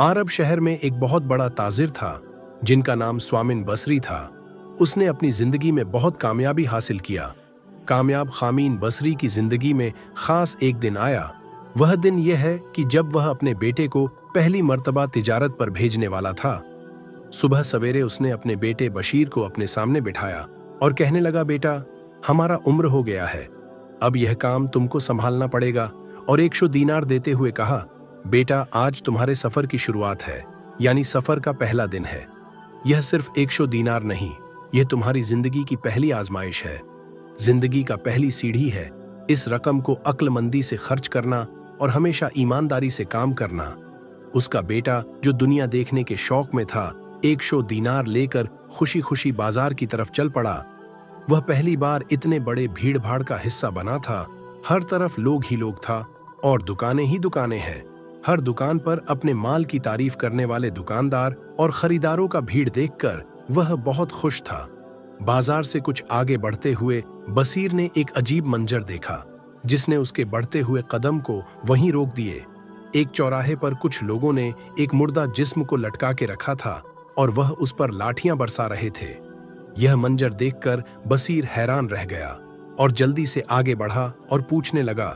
अरब शहर में एक बहुत बड़ा ताजिर था जिनका नाम स्वामिन बसरी था। उसने अपनी जिंदगी में बहुत कामयाबी हासिल किया। कामयाब खामीन बसरी की जिंदगी में खास एक दिन आया। वह दिन यह है कि जब वह अपने बेटे को पहली मर्तबा तिजारत पर भेजने वाला था। सुबह सवेरे उसने अपने बेटे बशीर को अपने सामने बिठाया और कहने लगा, बेटा, हमारा उम्र हो गया है, अब यह काम तुमको संभालना पड़ेगा। और 100 दीनार देते हुए कहा, बेटा, आज तुम्हारे सफर की शुरुआत है, यानी सफर का पहला दिन है। यह सिर्फ 100 दीनार नहीं, यह तुम्हारी जिंदगी की पहली आजमाइश है, जिंदगी का पहली सीढ़ी है। इस रकम को अक्लमंदी से खर्च करना और हमेशा ईमानदारी से काम करना। उसका बेटा, जो दुनिया देखने के शौक में था, 100 दीनार लेकर खुशी खुशी बाजार की तरफ चल पड़ा। वह पहली बार इतने बड़े भीड़ भाड़ का हिस्सा बना था। हर तरफ लोग ही लोग था और दुकानें ही दुकानें हैं। हर दुकान पर अपने माल की तारीफ करने वाले दुकानदार और खरीदारों का भीड़ देखकर वह बहुत खुश था। बाजार से कुछ आगे बढ़ते हुए बसीर ने एक अजीब मंजर देखा, जिसने उसके बढ़ते हुए कदम को वहीं रोक दिए। एक चौराहे पर कुछ लोगों ने एक मुर्दा जिस्म को लटका के रखा था और वह उस पर लाठियां बरसा रहे थे। यह मंजर देखकर बसीर हैरान रह गया और जल्दी से आगे बढ़ा और पूछने लगा,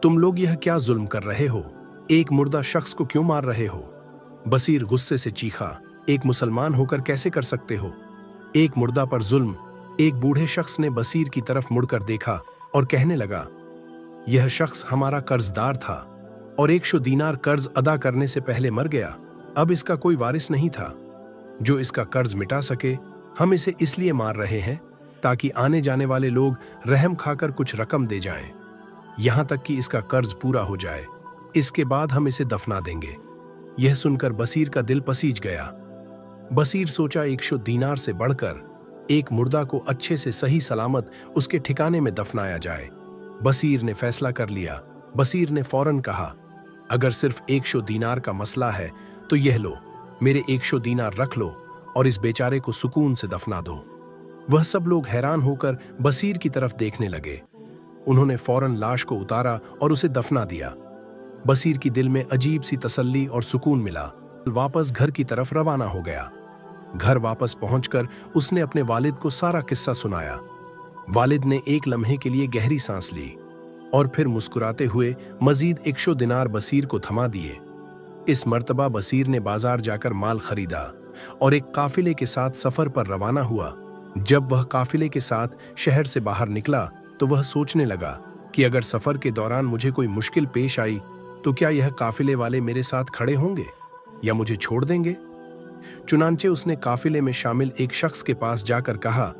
तुम लोग यह क्या जुल्म कर रहे हो? एक मुर्दा शख्स को क्यों मार रहे हो? बसीर गुस्से से चीखा, एक मुसलमान होकर कैसे कर सकते हो? एक मुर्दा पर जुल्म। एक बूढ़े शख्स ने बसीर की तरफ मुड़कर देखा और कहने लगा, यह शख्स हमारा कर्जदार था और 100 दीनार कर्ज अदा करने से पहले मर गया। अब इसका कोई वारिस नहीं था जो इसका कर्ज मिटा सके। हम इसे इसलिए मार रहे हैं ताकि आने जाने वाले लोग रहम खाकर कुछ रकम दे जाएं, यहां तक कि इसका कर्ज पूरा हो जाए। इसके बाद हम इसे दफना देंगे। यह सुनकर बसीर का दिल पसीज गया। बसीर सोचा, 100 दीनार से बढ़कर एक मुर्दा को अच्छे से सही सलामत उसके ठिकाने में दफनाया जाए। बसीर ने फैसला कर लिया। बसीर ने फौरन कहा, अगर सिर्फ 100 दीनार का मसला है तो यह लो, मेरे 100 दीनार रख लो और इस बेचारे को सुकून से दफना दो। वह सब लोग हैरान होकर बसीर की तरफ देखने लगे। उन्होंने फौरन लाश को उतारा और उसे दफना दिया। बसीर की दिल में अजीब सी तसल्ली और सुकून मिला। वापस घर की तरफ रवाना हो गया। घर वापस पहुंचकर उसने अपने वालिद को सारा किस्सा सुनाया। वालिद ने एक लम्हे के लिए गहरी सांस ली और फिर मुस्कुराते हुए मजीद 100 दिनार बसीर को थमा दिए। इस मर्तबा बसीर ने बाजार जाकर माल खरीदा और एक काफिले के साथ सफर पर रवाना हुआ। जब वह काफिले के साथ शहर से बाहर निकला तो वह सोचने लगा कि अगर सफर के दौरान मुझे कोई मुश्किल पेश आई तो क्या यह काफिले वाले मेरे साथ खड़े होंगे या मुझे छोड़ देंगे? चुनांचे उसने काफिले में शामिल एक शख्स के पास जाकर कहा,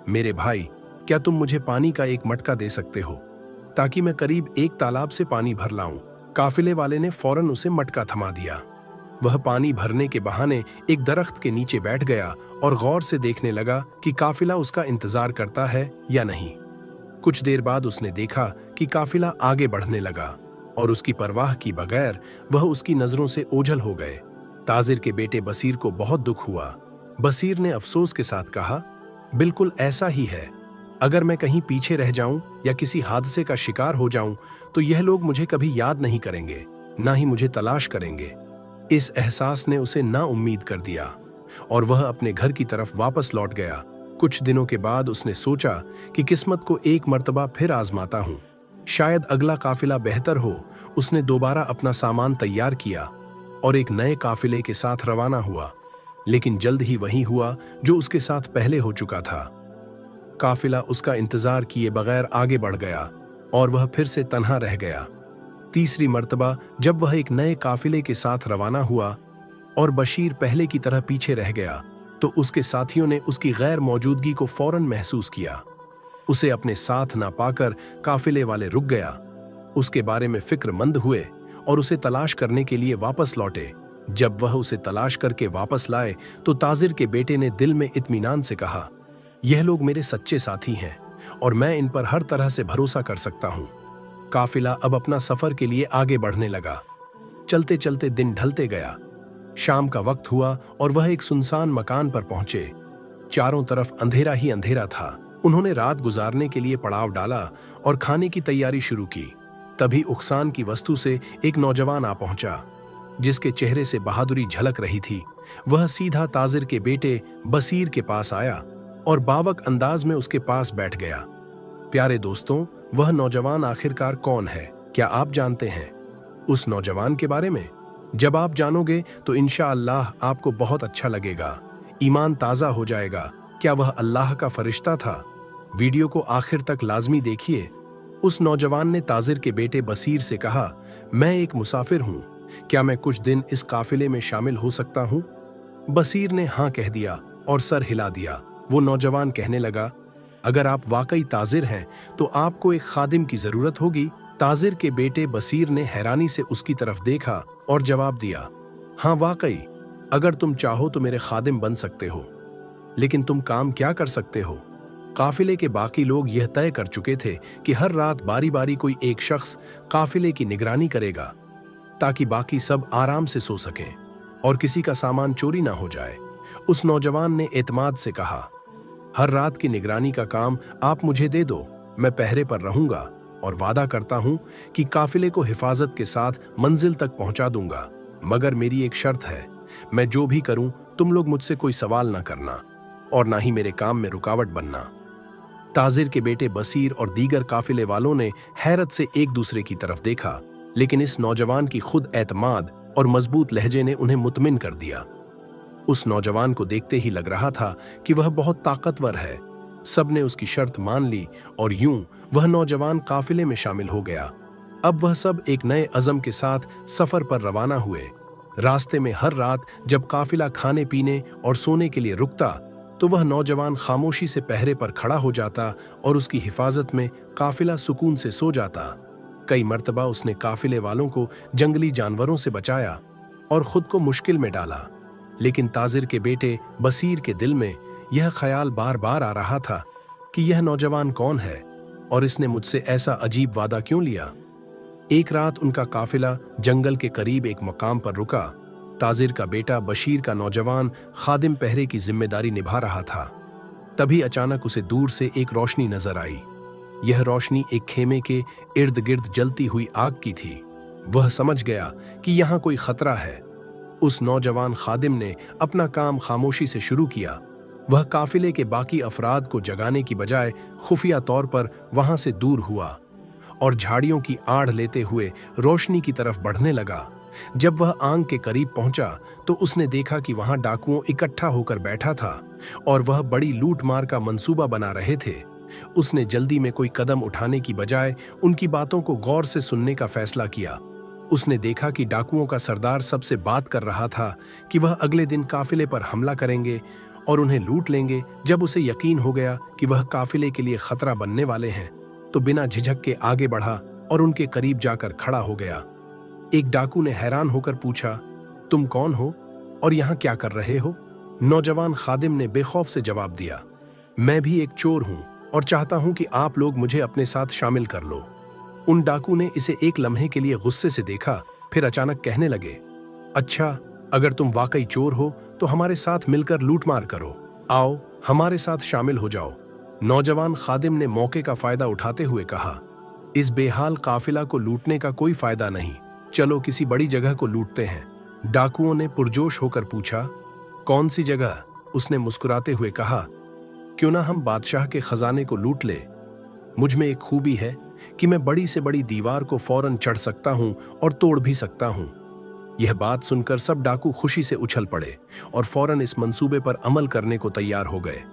मेरे भाई, क्या तुम मुझे पानी का एक मटका दे सकते हो ताकि मैं करीब एक तालाब से पानी भर लाऊं? काफिले वाले ने फौरन उसे मटका थमा दिया। वह पानी भरने के बहाने एक दरख्त के नीचे बैठ गया और गौर से देखने लगा कि काफिला उसका इंतजार करता है या नहीं। कुछ देर बाद उसने देखा कि काफिला आगे बढ़ने लगा और उसकी परवाह की बगैर वह उसकी नजरों से ओझल हो गए। ताजिर के बेटे बसीर को बहुत दुख हुआ। बसीर ने अफसोस के साथ कहा, बिल्कुल ऐसा ही है। अगर मैं कहीं पीछे रह जाऊं या किसी हादसे का शिकार हो जाऊं तो यह लोग मुझे कभी याद नहीं करेंगे, ना ही मुझे तलाश करेंगे। इस एहसास ने उसे नाउम्मीद कर दिया और वह अपने घर की तरफ वापस लौट गया। कुछ दिनों के बाद उसने सोचा कि किस्मत को एक मर्तबा फिर आजमाता हूं, शायद अगला काफिला बेहतर हो। उसने दोबारा अपना सामान तैयार किया और एक नए काफिले के साथ रवाना हुआ, लेकिन जल्द ही वही हुआ जो उसके साथ पहले हो चुका था। काफिला उसका इंतजार किए बगैर आगे बढ़ गया और वह फिर से तन्हा रह गया। तीसरी मर्तबा जब वह एक नए काफिले के साथ रवाना हुआ और बशीर पहले की तरह पीछे रह गया तो उसके साथियों ने उसकी गैर मौजूदगी को फौरन महसूस किया। उसे अपने साथ ना पाकर काफिले वाले रुक गया। उसके बारे में फिक्रमंद हुए और उसे तलाश करने के लिए वापस लौटे। जब वह उसे तलाश करके वापस लाए तो ताजिर के बेटे ने दिल में इत्मीनान से कहा, यह लोग मेरे सच्चे साथी हैं और मैं इन पर हर तरह से भरोसा कर सकता हूं। काफिला अब अपना सफर के लिए आगे बढ़ने लगा। चलते चलते दिन ढलते गया। शाम का वक्त हुआ और वह एक सुनसान मकान पर पहुंचे। चारों तरफ अंधेरा ही अंधेरा था। उन्होंने रात गुजारने के लिए पड़ाव डाला और खाने की तैयारी शुरू की। तभी उखसान की वस्तु से एक नौजवान आ पहुंचा। जिसके चेहरे से बहादुरी झलक रही थी, वह सीधा ताजिर के बेटे बसीर के पास आया और बावक अंदाज में उसके पास बैठ गया। प्यारे दोस्तों, वह नौजवान आखिरकार कौन है, क्या आप जानते हैं उस नौजवान के बारे में? जब आप जानोगे तो इंशाअल्लाह आपको बहुत अच्छा लगेगा, ईमान ताज़ा हो जाएगा। क्या वह अल्लाह का फरिश्ता था? वीडियो को आखिर तक लाजमी देखिए। उस नौजवान ने ताजिर के बेटे बसीर से कहा, मैं एक मुसाफिर हूँ, क्या मैं कुछ दिन इस काफिले में शामिल हो सकता हूँ? बसीर ने हाँ कह दिया और सर हिला दिया। वो नौजवान कहने लगा, अगर आप वाकई ताजिर हैं तो आपको एक खादिम की जरूरत होगी। ताजिर के बेटे बसीर ने हैरानी से उसकी तरफ देखा और जवाब दिया, हाँ वाकई, अगर तुम चाहो तो मेरे खादिम बन सकते हो, लेकिन तुम काम क्या कर सकते हो? काफिले के बाकी लोग यह तय कर चुके थे कि हर रात बारी बारी कोई एक शख्स काफिले की निगरानी करेगा, ताकि बाकी सब आराम से सो सकें और किसी का सामान चोरी ना हो जाए। उस नौजवान ने एतमाद से कहा, हर रात की निगरानी का काम आप मुझे दे दो, मैं पहरे पर रहूंगा और वादा करता हूं कि काफिले को हिफाजत के साथ मंजिल तक पहुंचा दूंगा। मगर मेरी एक शर्त है, मैं जो भी करूं तुम लोग मुझसे कोई सवाल ना करना और ना ही मेरे काम में रुकावट बनना। ताजिर के बेटे बसीर और दीगर काफिले वालों ने हैरत से एक दूसरे की तरफ देखा, लेकिन इस नौजवान की खुद एतमाद और मजबूत लहजे ने उन्हें मुतमिन कर दिया। उस नौजवान को देखते ही लग रहा था कि वह बहुत ताकतवर है। सबने उसकी शर्त मान ली और यूं वह नौजवान काफिले में शामिल हो गया। अब वह सब एक नए अज़म के साथ सफर पर रवाना हुए। रास्ते में हर रात जब काफिला खाने पीने और सोने के लिए रुकता, तो वह नौजवान खामोशी से पहरे पर खड़ा हो जाता और उसकी हिफाजत में काफिला सुकून से सो जाता। कई मर्तबा उसने काफिले वालों को जंगली जानवरों से बचाया और खुद को मुश्किल में डाला, लेकिन ताजिर के बेटे बसीर के दिल में यह ख्याल बार बार आ रहा था कि यह नौजवान कौन है और इसने मुझसे ऐसा अजीब वादा क्यों लिया। एक रात उनका काफिला जंगल के करीब एक मकाम पर रुका। ताजिर का बेटा बशीर का नौजवान खादिम पहरे की जिम्मेदारी निभा रहा था। तभी अचानक उसे दूर से एक रोशनी नजर आई। यह रोशनी एक खेमे के इर्द गिर्द जलती हुई आग की थी। वह समझ गया कि यहाँ कोई खतरा है। उस नौजवान खादिम ने अपना काम खामोशी से शुरू किया। वह काफिले के बाकी अफराद को जगाने की बजाय खुफिया तौर पर वहां से दूर हुआ और झाड़ियों की आड़ लेते हुए रोशनी की तरफ बढ़ने लगा। जब वह आग के करीब पहुंचा तो उसने देखा कि वहां डाकुओं इकट्ठा होकर बैठा था और वह बड़ी लूटमार का मंसूबा बना रहे थे। उसने जल्दी में कोई कदम उठाने की बजाय उनकी बातों को गौर से सुनने का फैसला किया। उसने देखा कि डाकुओं का सरदार सबसे बात कर रहा था कि वह अगले दिन काफिले पर हमला करेंगे और उन्हें लूट लेंगे। जब उसे यकीन हो गया कि वह काफिले के लिए खतरा बनने वाले हैं, तो बिना झिझक के आगे बढ़ा और उनके करीब जाकर खड़ा हो गया। एक डाकू ने हैरान होकर पूछा, तुम कौन हो और यहाँ क्या कर रहे हो? नौजवान खादिम ने बेखौफ से जवाब दिया, मैं भी एक चोर हूँ और चाहता हूँ कि आप लोग मुझे अपने साथ शामिल कर लो। उन डाकू ने इसे एक लम्हे के लिए गुस्से से देखा, फिर अचानक कहने लगे, अच्छा, अगर तुम वाकई चोर हो तो हमारे साथ मिलकर लूटमार करो। आओ, हमारे साथ शामिल हो जाओ। नौजवान खादिम ने मौके का फायदा उठाते हुए कहा, इस बेहाल काफिला को लूटने का कोई फायदा नहीं, चलो किसी बड़ी जगह को लूटते हैं। डाकुओं ने पुरजोश होकर पूछा, कौन सी जगह? उसने मुस्कुराते हुए कहा, क्यों ना हम बादशाह के खजाने को लूट ले। मुझ में एक खूबी है कि मैं बड़ी से बड़ी दीवार को फौरन चढ़ सकता हूं और तोड़ भी सकता हूं। यह बात सुनकर सब डाकू खुशी से उछल पड़े और फौरन इस मंसूबे पर अमल करने को तैयार हो गए।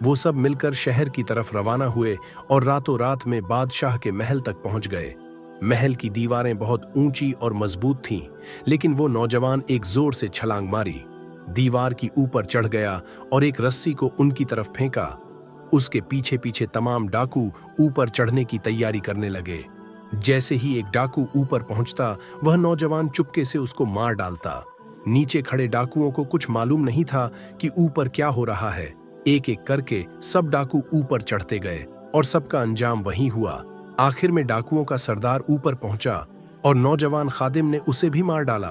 वो सब मिलकर शहर की तरफ रवाना हुए और रातों रात में बादशाह के महल तक पहुंच गए। महल की दीवारें बहुत ऊंची और मजबूत थीं, लेकिन वो नौजवान एक जोर से छलांग मारी, दीवार की ऊपर चढ़ गया और एक रस्सी को उनकी तरफ फेंका। उसके पीछे पीछे तमाम डाकू ऊपर चढ़ने की तैयारी करने लगे। जैसे ही एक डाकू ऊपर पहुंचता, वह नौजवान चुपके से उसको मार डालता। नीचे खड़े डाकुओं को कुछ मालूम नहीं था कि ऊपर क्या हो रहा है। एक एक करके सब डाकू ऊपर चढ़ते गए और सबका अंजाम वही हुआ। आखिर में डाकुओं का सरदार ऊपर पहुंचा और नौजवान खादिम ने उसे भी मार डाला।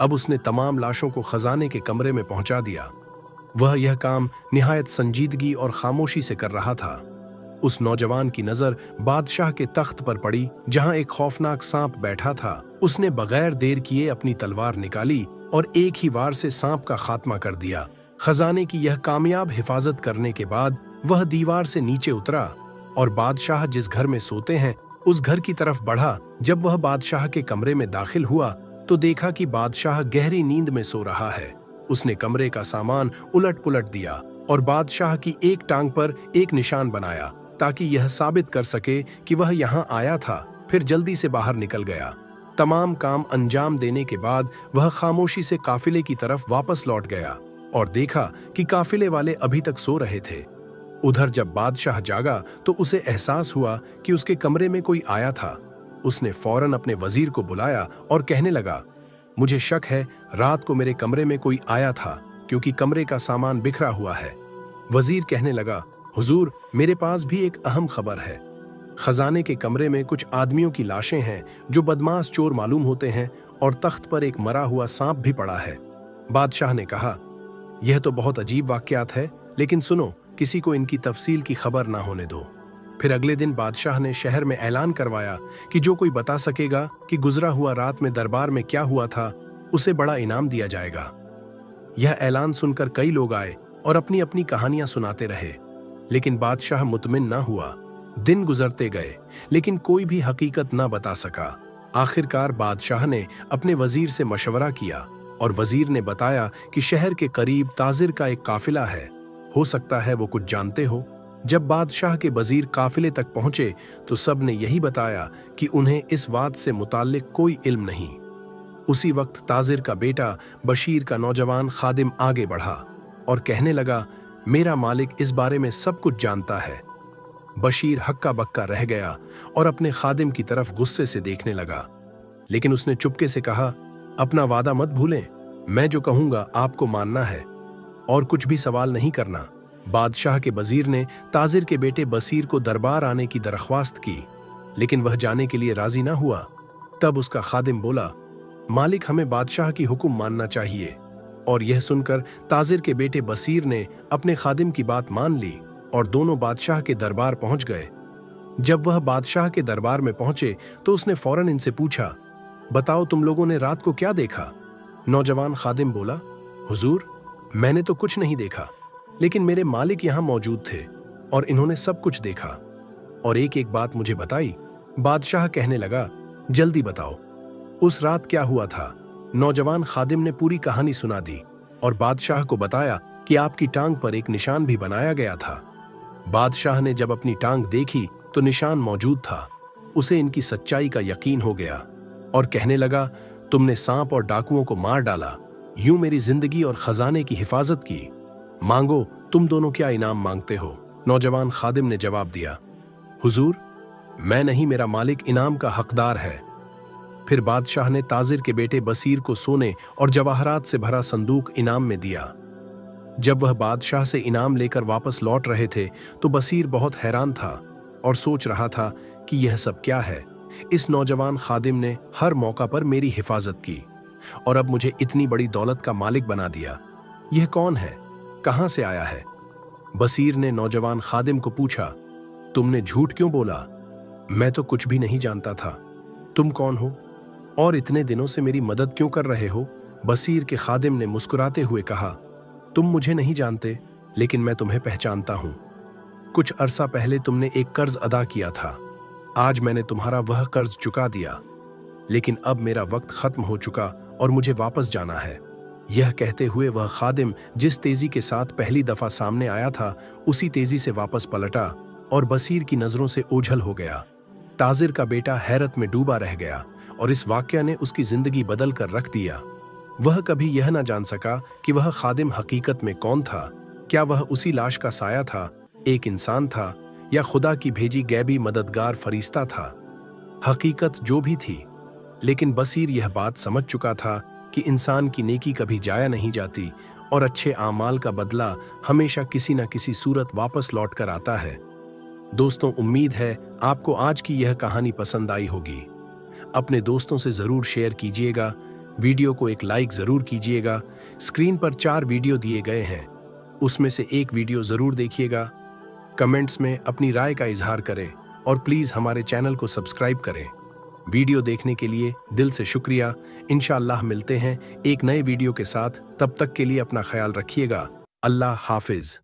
अब उसने तमाम लाशों को खजाने के कमरे में पहुंचा दिया। वह यह काम निहायत संजीदगी और खामोशी से कर रहा था। उस नौजवान की नजर बादशाह के तख्त पर पड़ी जहां एक खौफनाक सांप बैठा था। उसने बगैर देर किए अपनी तलवार निकाली और एक ही वार से सांप का खात्मा कर दिया। खजाने की यह कामयाब हिफाजत करने के बाद वह दीवार से नीचे उतरा और बादशाह जिस घर में सोते हैं उस घर की तरफ बढ़ा। जब वह बादशाह के कमरे में दाखिल हुआ तो देखा कि बादशाह गहरी नींद में सो रहा है। उसने कमरे का सामान उलट पुलट दिया और बादशाह की एक टांग पर एक निशान बनाया ताकि यह साबित कर सके कि वह यहाँ आया था। फिर जल्दी से बाहर निकल गया। तमाम काम अंजाम देने के बाद वह खामोशी से काफिले की तरफ वापस लौट गया और देखा कि काफिले वाले अभी तक सो रहे थे। उधर जब बादशाह जागा तो उसे एहसास हुआ कि उसके कमरे में कोई आया था। उसने फौरन अपने वजीर को बुलाया और कहने लगा, मुझे शक है रात को मेरे कमरे में कोई आया था क्योंकि कमरे का सामान बिखरा हुआ है। वजीर कहने लगा, हुजूर, मेरे पास भी एक अहम खबर है। खजाने के कमरे में कुछ आदमियों की लाशें हैं जो बदमाश चोर मालूम होते हैं और तख्त पर एक मरा हुआ सांप भी पड़ा है। बादशाह ने कहा, यह तो बहुत अजीब वाकयात है, लेकिन सुनो, किसी को इनकी तफसील की खबर ना होने दो। फिर अगले दिन बादशाह ने शहर में ऐलान करवाया कि जो कोई बता सकेगा कि गुजरा हुआ रात में दरबार में क्या हुआ था, उसे बड़ा इनाम दिया जाएगा। यह ऐलान सुनकर कई लोग आए और अपनी अपनी कहानियां सुनाते रहे, लेकिन बादशाह मुतमिन ना हुआ। दिन गुजरते गए, लेकिन कोई भी हकीकत ना बता सका। आखिरकार बादशाह ने अपने वजीर से मशवरा किया और वजीर ने बताया कि शहर के करीब ताजिर का एक काफिला है, हो सकता है वो कुछ जानते हो। जब बादशाह के वजीर काफिले तक पहुंचे तो सब ने यही बताया कि उन्हें इस बात से मुताल्लिक कोई इल्म नहीं। उसी वक्त ताजिर का बेटा बशीर का नौजवान खादिम आगे बढ़ा और कहने लगा, मेरा मालिक इस बारे में सब कुछ जानता है। बशीर हक्का बक्का रह गया और अपने खादिम की तरफ गुस्से से देखने लगा, लेकिन उसने चुपके से कहा, अपना वादा मत भूलें, मैं जो कहूंगा आपको मानना है और कुछ भी सवाल नहीं करना। बादशाह के वजीर ने ताजिर के बेटे बसीर को दरबार आने की दरख्वास्त की, लेकिन वह जाने के लिए राजी ना हुआ। तब उसका खादिम बोला, मालिक, हमें बादशाह की हुक्म मानना चाहिए। और यह सुनकर ताजिर के बेटे बसीर ने अपने खादिम की बात मान ली और दोनों बादशाह के दरबार पहुंच गए। जब वह बादशाह के दरबार में पहुंचे तो उसने फौरन इनसे पूछा, बताओ तुम लोगों ने रात को क्या देखा? नौजवान खादिम बोला, हुजूर, मैंने तो कुछ नहीं देखा, लेकिन मेरे मालिक यहां मौजूद थे और इन्होंने सब कुछ देखा और एक एक बात मुझे बताई। बादशाह कहने लगा, जल्दी बताओ, उस रात क्या हुआ था? नौजवान खादिम ने पूरी कहानी सुना दी और बादशाह को बताया कि आपकी टांग पर एक निशान भी बनाया गया था। बादशाह ने जब अपनी टांग देखी तो निशान मौजूद था। उसे इनकी सच्चाई का यकीन हो गया और कहने लगा, तुमने सांप और डाकुओं को मार डाला, यूं मेरी जिंदगी और खजाने की हिफाजत की। मांगो, तुम दोनों क्या इनाम मांगते हो? नौजवान खादिम ने जवाब दिया, हुजूर, मैं नहीं, मेरा मालिक इनाम का हकदार है। फिर बादशाह ने ताजिर के बेटे बसीर को सोने और जवाहरात से भरा संदूक इनाम में दिया। जब वह बादशाह से इनाम लेकर वापस लौट रहे थे तो बसीर बहुत हैरान था और सोच रहा था कि यह सब क्या है। इस नौजवान खादिम ने हर मौका पर मेरी हिफाजत की और अब मुझे इतनी बड़ी दौलत का मालिक बना दिया। यह कौन है? कहां से आया है? बसीर ने नौजवान खादिम को पूछा, तुमने झूठ क्यों बोला? मैं तो कुछ भी नहीं जानता था। तुम कौन हो और इतने दिनों से मेरी मदद क्यों कर रहे हो? बसीर के खादिम ने मुस्कुराते हुए कहा, तुम मुझे नहीं जानते, लेकिन मैं तुम्हें पहचानता हूं। कुछ अरसा पहले तुमने एक कर्ज अदा किया था। आज मैंने तुम्हारा वह कर्ज चुका दिया, लेकिन अब मेरा वक्त खत्म हो चुका और मुझे वापस जाना है। यह कहते हुए वह खादिम जिस तेजी के साथ पहली दफा सामने आया था उसी तेजी से वापस पलटा और बसीर की नजरों से ओझल हो गया। ताजिर का बेटा हैरत में डूबा रह गया और इस वाकया ने उसकी जिंदगी बदल कर रख दिया। वह कभी यह न जान सका कि वह खादिम हकीकत में कौन था। क्या वह उसी लाश का साया था, एक इंसान था, या खुदा की भेजी गैबी मददगार फरिश्ता था? हकीकत जो भी थी, लेकिन बसीर यह बात समझ चुका था कि इंसान की नेकी कभी जाया नहीं जाती और अच्छे आमाल का बदला हमेशा किसी न किसी सूरत वापस लौट कर आता है। दोस्तों, उम्मीद है आपको आज की यह कहानी पसंद आई होगी। अपने दोस्तों से जरूर शेयर कीजिएगा। वीडियो को एक लाइक जरूर कीजिएगा। स्क्रीन पर 4 वीडियो दिए गए हैं, उसमें से एक वीडियो जरूर देखिएगा। कमेंट्स में अपनी राय का इजहार करें और प्लीज़ हमारे चैनल को सब्सक्राइब करें। वीडियो देखने के लिए दिल से शुक्रिया। इंशाअल्लाह मिलते हैं एक नए वीडियो के साथ। तब तक के लिए अपना ख्याल रखिएगा। अल्लाह हाफिज।